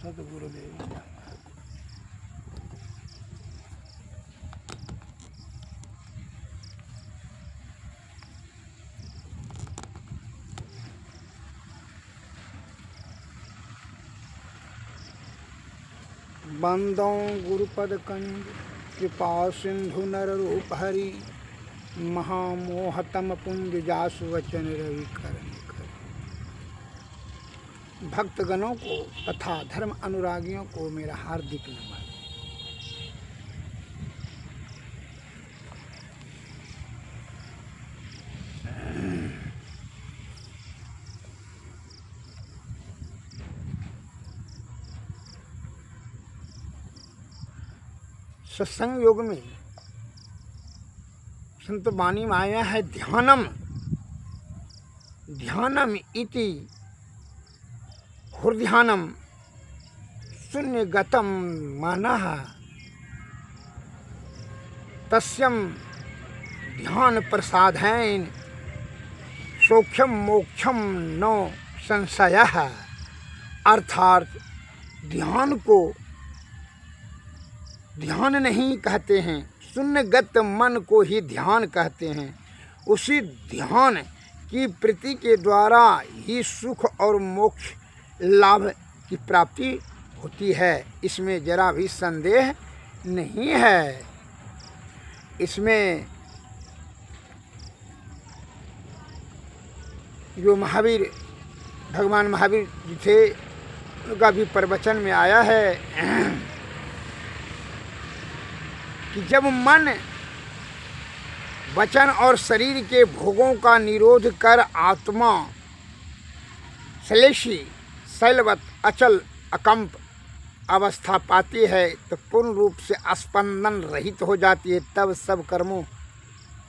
सद्गुरुदेव नमः। बंदों गुरुपद कंज कृपा सिंधु नर रूप हरि महामोहतम पुंज जासु वचन रवि करनि कर। भक्तगणों को तथा धर्म अनुरागियों को मेरा हार्दिक नमन। सत्संग योग में संत वाणी में आया है ध्यानम ध्यानम इति हृदयानम शून्यगतम मनः तस्यम ध्यान प्रसादेन सौख्यम मोक्षम नो संशयः। अर्थात ध्यान को ध्यान नहीं कहते हैं, शून्यगत मन को ही ध्यान कहते हैं। उसी ध्यान की प्रीति के द्वारा ही सुख और मोक्ष लाभ की प्राप्ति होती है। इसमें जरा भी संदेह नहीं है। इसमें जो महावीर भगवान महावीर जी थे उनका भी प्रवचन में आया है कि जब मन वचन और शरीर के भोगों का निरोध कर आत्मा श्लेषी शैलवत अचल अकंप अवस्था पाती है तो पूर्ण रूप से स्पंदन रहित हो जाती है। तब सब कर्मों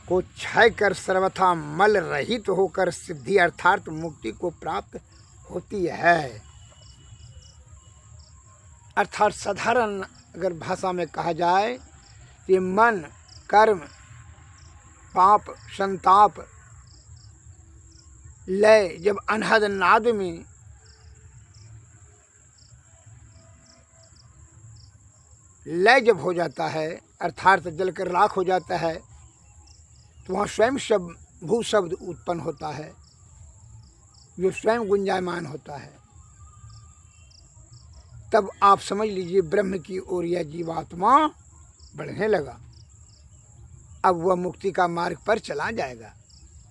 को क्षय कर सर्वथा मल रहित होकर सिद्धि अर्थात मुक्ति को प्राप्त होती है। अर्थात साधारण अगर भाषा में कहा जाए कि मन कर्म पाप संताप लय जब अनहद नाद में लय जब हो जाता है अर्थात जलकर राख हो जाता है तो वहाँ स्वयं शब्द भू शब्द उत्पन्न होता है जो स्वयं गुंजायमान होता है। तब आप समझ लीजिए ब्रह्म की ओर यह जीवात्मा बढ़ने लगा। अब वह मुक्ति का मार्ग पर चला जाएगा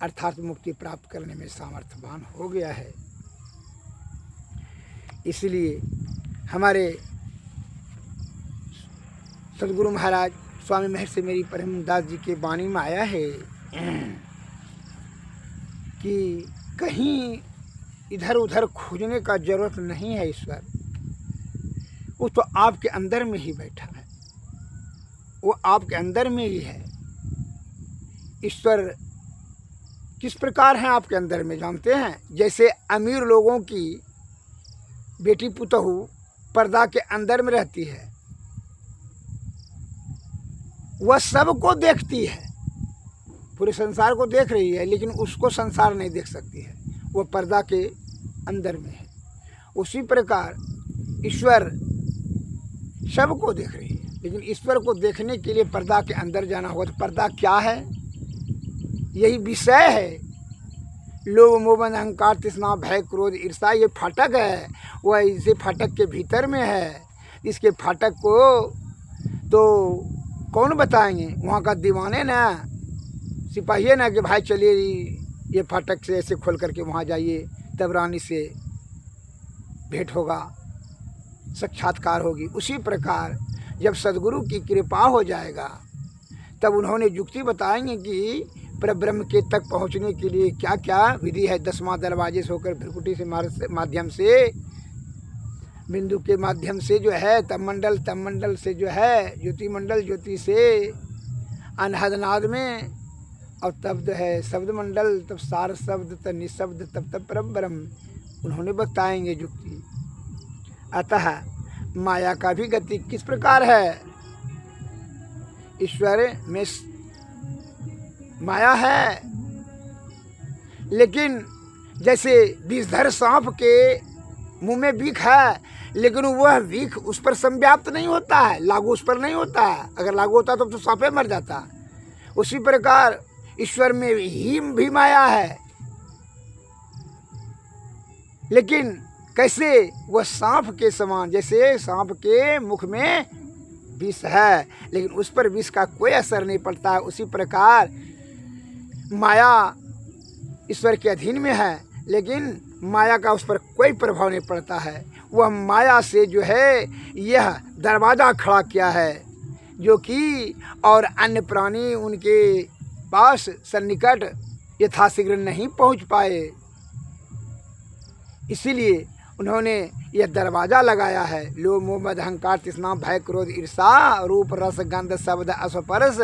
अर्थात मुक्ति प्राप्त करने में सामर्थ्यवान हो गया है। इसलिए हमारे सदगुरु महाराज स्वामी महर्षि मेरी परमदास जी के वाणी में आया है कि कहीं इधर उधर खोजने का जरूरत नहीं है। ईश्वर वो तो आपके अंदर में ही बैठा है, वो आपके अंदर में ही है। ईश्वर किस प्रकार है आपके अंदर में जानते हैं? जैसे अमीर लोगों की बेटी पुतहू पर्दा के अंदर में रहती है, वह सबको देखती है, पूरे संसार को देख रही है लेकिन उसको संसार नहीं देख सकती है, वह पर्दा के अंदर में है। उसी प्रकार ईश्वर सबको देख रही है लेकिन ईश्वर को देखने के लिए पर्दा के अंदर जाना होगा। तो पर्दा क्या है? यही विषय है। लोभ मोह अहंकार तृष्णा भय क्रोध ईर्ष्या ये फाटक है, वह इसे फाटक के भीतर में है। इसके फाटक को तो कौन बताएंगे? वहाँ का दीवाने ना सिपाही ना कि भाई चलिए ये फाटक से ऐसे खोल करके वहाँ जाइए तब रानी से भेंट होगा, साक्षात्कार होगी। उसी प्रकार जब सद्गुरु की कृपा हो जाएगा तब उन्होंने युक्ति बताएंगे कि परब्रह्म के तक पहुँचने के लिए क्या क्या विधि है। 10वां दरवाजे से होकर भ्रकुटी से माध्यम से बिंदु के माध्यम से जो है तब मंडल से जो है ज्योति मंडल, ज्योति से अनहद नाद में और तब जो है शब्द मंडल, तब सार शब्द, तब निशब्द, तब परब्रह्म उन्होंने बताएंगे युक्ति। अतः माया का भी गति किस प्रकार है? ईश्वर में माया है लेकिन जैसे विषधर सांप के मुंह में बिख है, लेकिन वह विख उस पर संव्याप्त नहीं होता है, लागू उस पर नहीं होता है। अगर लागू होता तो सांपे मर जाता। उसी प्रकार ईश्वर में ही भी माया है, लेकिन कैसे? वह सांप के समान, जैसे सांप के मुख में विष है लेकिन उस पर विष का कोई असर नहीं पड़ता है, उसी प्रकार माया ईश्वर के अधीन में है लेकिन माया का उस पर कोई प्रभाव नहीं पड़ता है। वह माया से जो है यह दरवाज़ा खड़ा किया है जो कि और अन्य प्राणी उनके पास सन्निकट यथाशीघ्र नहीं पहुंच पाए, इसीलिए उन्होंने यह दरवाज़ा लगाया है। लोभ मोह मद अहंकार तृष्णा भय क्रोध ईर्षा रूप रस गंध शब्द स्पर्श,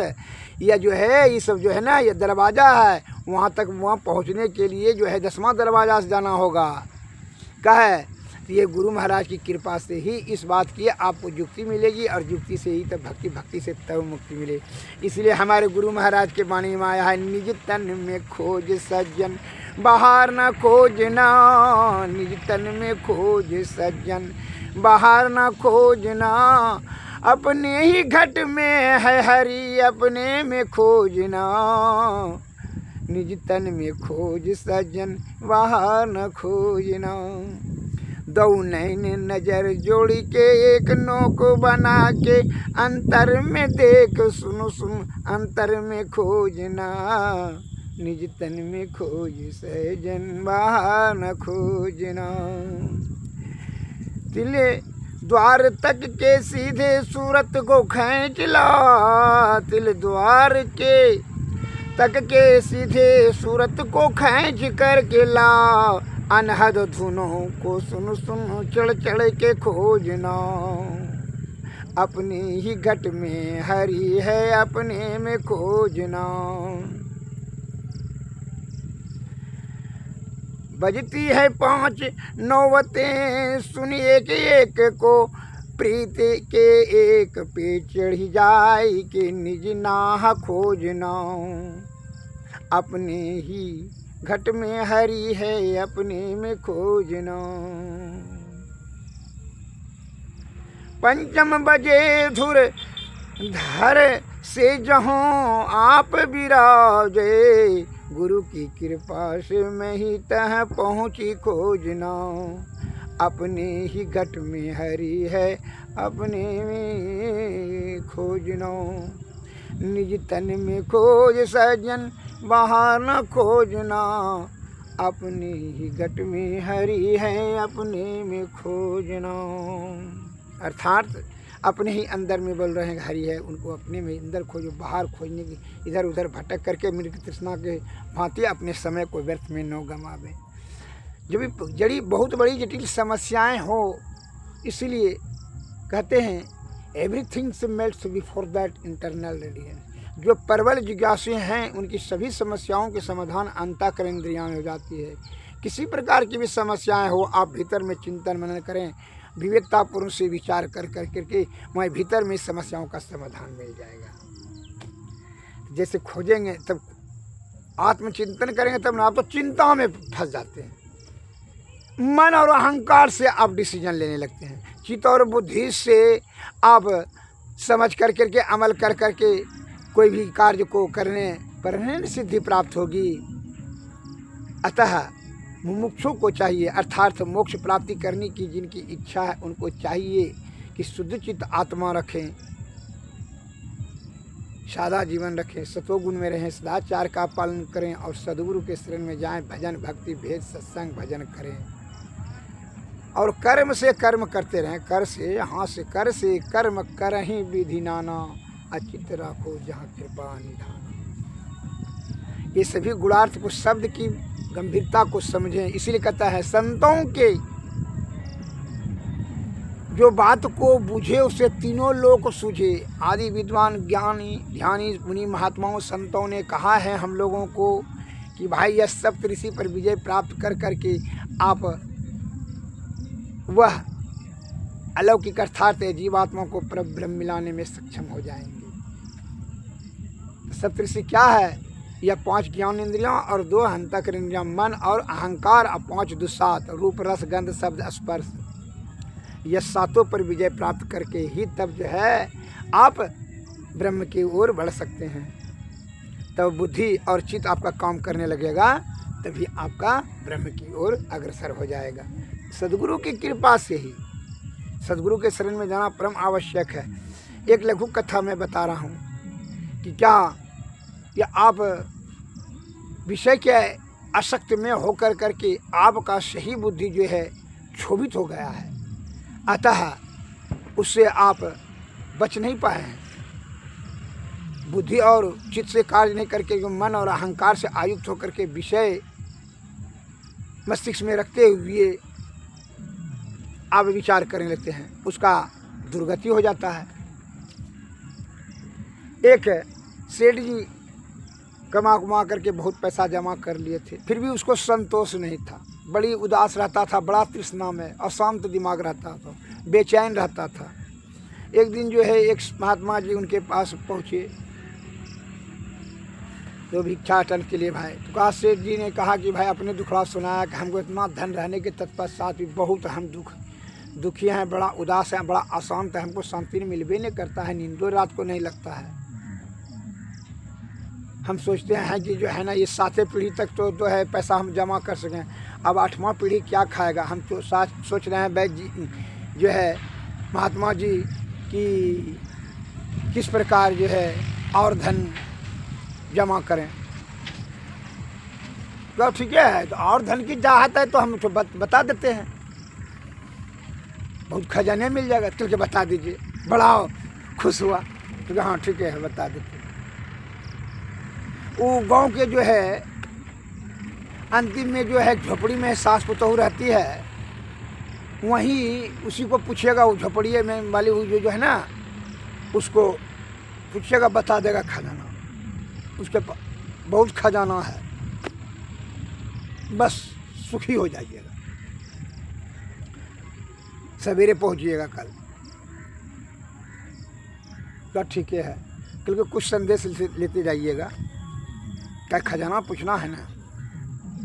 यह जो है ये सब जो है ना ये दरवाज़ा है। वहाँ तक वहाँ पहुँचने के लिए जो है 10वां दरवाज़ा से जाना होगा। कहे ये गुरु महाराज की कृपा से ही इस बात की आपको युक्ति मिलेगी और युक्ति से ही तब भक्ति, भक्ति से तब मुक्ति मिले। इसलिए हमारे गुरु महाराज के वाणी में आया है, निज तन में खोज सज्जन बाहर न खोजना, निज तन में खोज सज्जन बाहर न खोजना, अपने ही घट में है हरि अपने में खोजना, निज तन में खोज सज्जन बाहर न खोजना। दो नैन नजर जोड़ के एक नोक बना के अंतर में देख सुन सुन अंतर में खोजना, निज तन में खोज सजन बाहर न खोजना। तिले द्वार तक के सीधे सूरत को खींच ला, तिल द्वार के तक के सीधे सूरत को खींच कर के ला, अनहद धुनों को सुन सुन चढ़ चढ़ के खोजना, अपने ही घट में हरि है अपने में खोजना। बजती है 5 नौबतें सुन एक एक को, प्रीत के एक पे चढ़ी जाए के निज नाह खोजना, अपने ही घट में हरि है अपने में खोजना। 5 बजे धुर धर से जहों आप विराजे, गुरु की कृपा से मैं ही तह पहुँची खोजना, अपने ही घट में हरि है अपने में खोजना, निज तन में खोज सजन बाहर न खोजना, अपने ही घट में हरि है अपने में खोजना। अर्थात अपने ही अंदर में बोल रहे हैं हरि है, उनको अपने में अंदर खोजो, बाहर खोजने की इधर उधर भटक करके मृग तृष्णा के भांति अपने समय को व्यर्थ में न गंवावे। जो भी जड़ी बहुत बड़ी जटिल समस्याएं हो, इसलिए कहते हैं everything melts before that internal radiance. जो प्रबल जिज्ञासु हैं उनकी सभी समस्याओं के समाधान अंतःकरण इंद्रियां में हो जाती है। किसी प्रकार की भी समस्याएं हो, आप भीतर में चिंतन मनन करें, विवेकतापूर्ण से विचार कर करके वहीं भीतर में समस्याओं का समाधान मिल जाएगा। जैसे खोजेंगे तब आत्मचिंतन करेंगे तब ना, आप तो चिंता में फंस जाते हैं। मन और अहंकार से आप डिसीजन लेने लगते हैं, चित्त और बुद्धि से आप समझ कर करके अमल कर करके कोई भी कार्य को करने पर सिद्धि प्राप्त होगी। अतः मुमुक्षु को चाहिए, अर्थात मोक्ष प्राप्ति करने की जिनकी इच्छा है उनको चाहिए कि शुद्ध चित्त आत्मा रखें, सादा जीवन रखें, सतोगुण में रहें, सदाचार का पालन करें और सद्गुरु के शरण में जाएं, भजन भक्ति भेद सत्संग भजन करें और कर्म से कर्म करते रहें। कर से हाँ से कर से कर्म करहीं विधि नाना, अचित राखो जहाँ कृपा निधाना। ये सभी गुणार्थ को शब्द की गंभीरता को समझें। इसीलिए कहता है संतों के जो बात को बूझे उसे तीनों लोक सूझे। आदि विद्वान ज्ञानी ध्यानी मुनि महात्माओं संतों ने कहा है हम लोगों को कि भाई यह सप्तऋषि पर विजय प्राप्त कर करके आप वह अलौकिक अर्थात जीवात्मा को परब्रह्म मिलाने में सक्षम हो जाएंगे। सप्तऋषि क्या है? यह 5 ज्ञान इंद्रियां और 2 अंतःकरण इंद्रियां, मन और अहंकार और 5 दुस्सात रूप रस गंध शब्द स्पर्श। यह सातों पर विजय प्राप्त करके ही तब जो है आप ब्रह्म की ओर बढ़ सकते हैं। तब बुद्धि और चित्त आपका काम करने लगेगा, तभी आपका ब्रह्म की ओर अग्रसर हो जाएगा। सदगुरु की कृपा से ही सदगुरु के शरण में जाना परम आवश्यक है। एक लघु कथा मैं बता रहा हूँ कि क्या आप विषय के आसक्त में होकर करके आपका सही बुद्धि जो है क्षोभित हो गया है, अतः उससे आप बच नहीं पाए हैं। बुद्धि और चित्त से कार्य नहीं करके जो मन और अहंकार से आयुक्त होकर के विषय मस्तिष्क में रखते हुए आप विचार करने लगते हैं, उसका दुर्गति हो जाता है। एक सेठ जी कमा करके बहुत पैसा जमा कर लिए थे, फिर भी उसको संतोष नहीं था, बड़ी उदास रहता था, बड़ा तृष्णा में अशांत दिमाग रहता था, बेचैन रहता था। एक दिन जो है एक महात्मा जी उनके पास पहुँचे तो भिक्षाटन के लिए भाई, तो कहा सेठ जी ने कहा कि भाई अपने दुखड़ा सुनाया कि हमको इतना धन रहने के तत्पश्चात भी बहुत हम दुखी हैं, बड़ा उदास हैं, बड़ा अशांत है, हमको शांति मिलबे नहीं करता है, नींदो रात को नहीं लगता है। हम सोचते हैं कि जो है ना ये 7वीं पीढ़ी तक तो है पैसा हम जमा कर सकें, अब 8वां पीढ़ी क्या खाएगा। हम तो सोच रहे हैं वैद्य जी जो है महात्मा जी कि किस प्रकार जो है और धन जमा करें। तो ठीक है, तो और धन की चाहत है तो हम तो बता देते हैं, बहुत खजाने मिल जाएगा, चल के बता दीजिए। बड़ा खुश हुआ, तो हाँ ठीक है बता देते। वो गांव के जो है अंतिम में जो है झोपड़ी में सास पुतोहू रहती है, वहीं उसी को पूछेगा, वो झोपड़ी में वाली वो जो है ना उसको पूछेगा, बता देगा खजाना, उसके पास बहुत खजाना है, बस सुखी हो जाइएगा, सवेरे पहुंचिएगा कल। तो ठीक है, क्योंकि कुछ संदेश लेते जाइएगा, क्या खजाना पूछना है ना,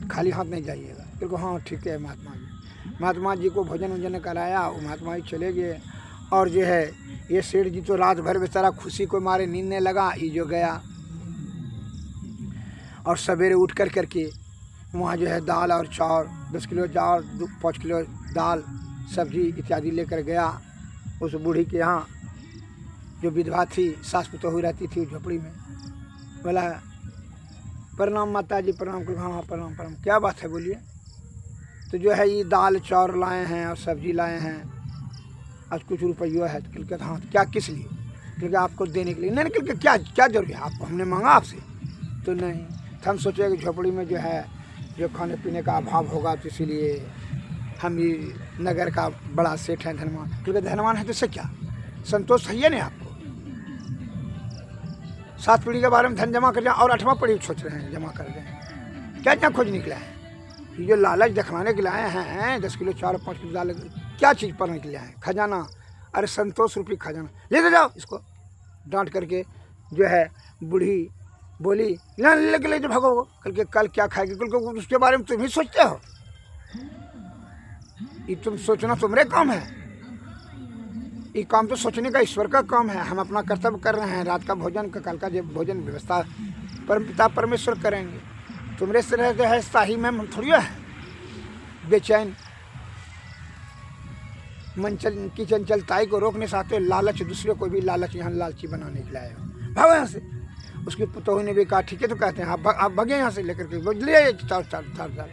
खाली हाथ नहीं जाइएगा। क्योंकि हाँ ठीक है महात्मा जी को भोजन वोजन कराया, वो महात्मा जी चले गए। और जो है ये सेठ जी तो रात भर बेचारा खुशी को मारे नींद नहीं लगा, ये जो गया और सवेरे उठ कर करके वहाँ जो है दाल और चावल 10 किलो चावल 5 किलो दाल सब्जी इत्यादि लेकर गया उस बूढ़ी के यहाँ, जो विधवा थी, सास पुतोहू रहती थी झोपड़ी में। बोला प्रणाम माता जी, प्रणाम। कर हाँ प्रणाम प्रणाम, क्या बात है बोलिए। तो जो है ये दाल चावल लाए हैं और सब्जी लाए हैं, आज कुछ रुपये है। तो कहते हाँ क्या किस लिए, क्योंकि आपको देने के लिए। नहीं क्योंकि क्या क्या जरूरी है आपको, हमने मांगा आपसे तो नहीं। तो हम सोचे कि झोपड़ी में जो है जो खाने पीने का अभाव होगा, तो इसीलिए हम ये नगर का बड़ा सेठ है धनवान, क्योंकि धनवान है तो इससे क्या संतोष है नहीं आपको। 7 पीढ़ी के बारे में धन जमा कर जाए और 8वां पीढ़ी सोच रहे हैं जमा कर दें, क्या क्या खोज निकला है। ये जो लालच दिखवाने के लिए आए हैं 10 किलो चावल 5 किलो दाल, क्या चीज़ पर निकले हैं, खजाना। अरे संतोष रूपी खजाना लेते जाओ इसको। डांट करके जो है बूढ़ी बोली लेके ले जो भगो, कल क्या खाएगी, कल को उसके बारे में तुम ही सोचते हो। ये तुम सोचना तुम्हारे काम है, ये काम तो सोचने का ईश्वर का काम है। हम अपना कर्तव्य कर रहे हैं, रात का भोजन का कल का जो भोजन व्यवस्था परम पिता परमेश्वर करेंगे। तुम्हारे से रहते है शाही में थोड़ी है बेचैन, मन की चंचलताई को रोकने से आते लालच, दूसरे को भी लालच यहाँ लालची बनाने के लिए भागो यहाँ से। उसकी पुतोहू ने भी कहा ठीक है, तो कहते हैं आप भगे यहाँ से लेकर के ले चार।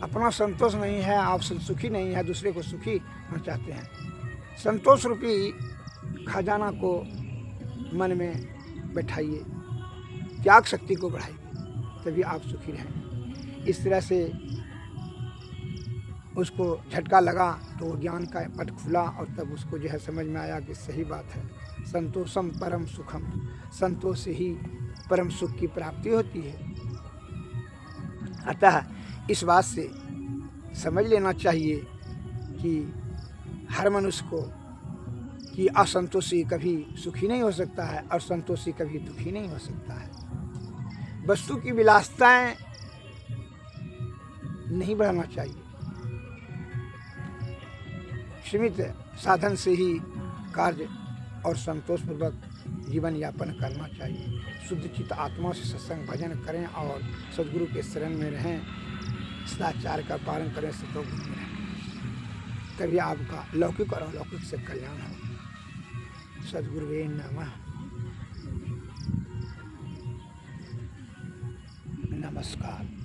अपना संतोष नहीं है, आप सुखी नहीं है, दूसरे को सुखी होना चाहते हैं। संतोष रूपी खजाना को मन में बैठाइए, त्याग शक्ति को बढ़ाइए, तभी आप सुखी रहेंगे। इस तरह से उसको झटका लगा तो वो ज्ञान का पट खुला और तब उसको जो है समझ में आया कि सही बात है, संतोषम परम सुखम, संतोष से ही परम सुख की प्राप्ति होती है। अतः इस बात से समझ लेना चाहिए कि हर मनुष्य को कि असंतोषी कभी सुखी नहीं हो सकता है और संतोषी कभी दुखी नहीं हो सकता है। वस्तु की विलासिताएं नहीं बढ़ाना चाहिए, सीमित साधन से ही कार्य और संतोषपूर्वक जीवन यापन करना चाहिए। शुद्ध चित्त आत्मा से सत्संग भजन करें और सद्गुरु के शरण में रहें, सदाचार का पालन करें, सतोगुण में रहें, तभी आपका लौकिक और अलौकिक से कल्याण हो। सद्गुरुवे नमः। नमस्कार।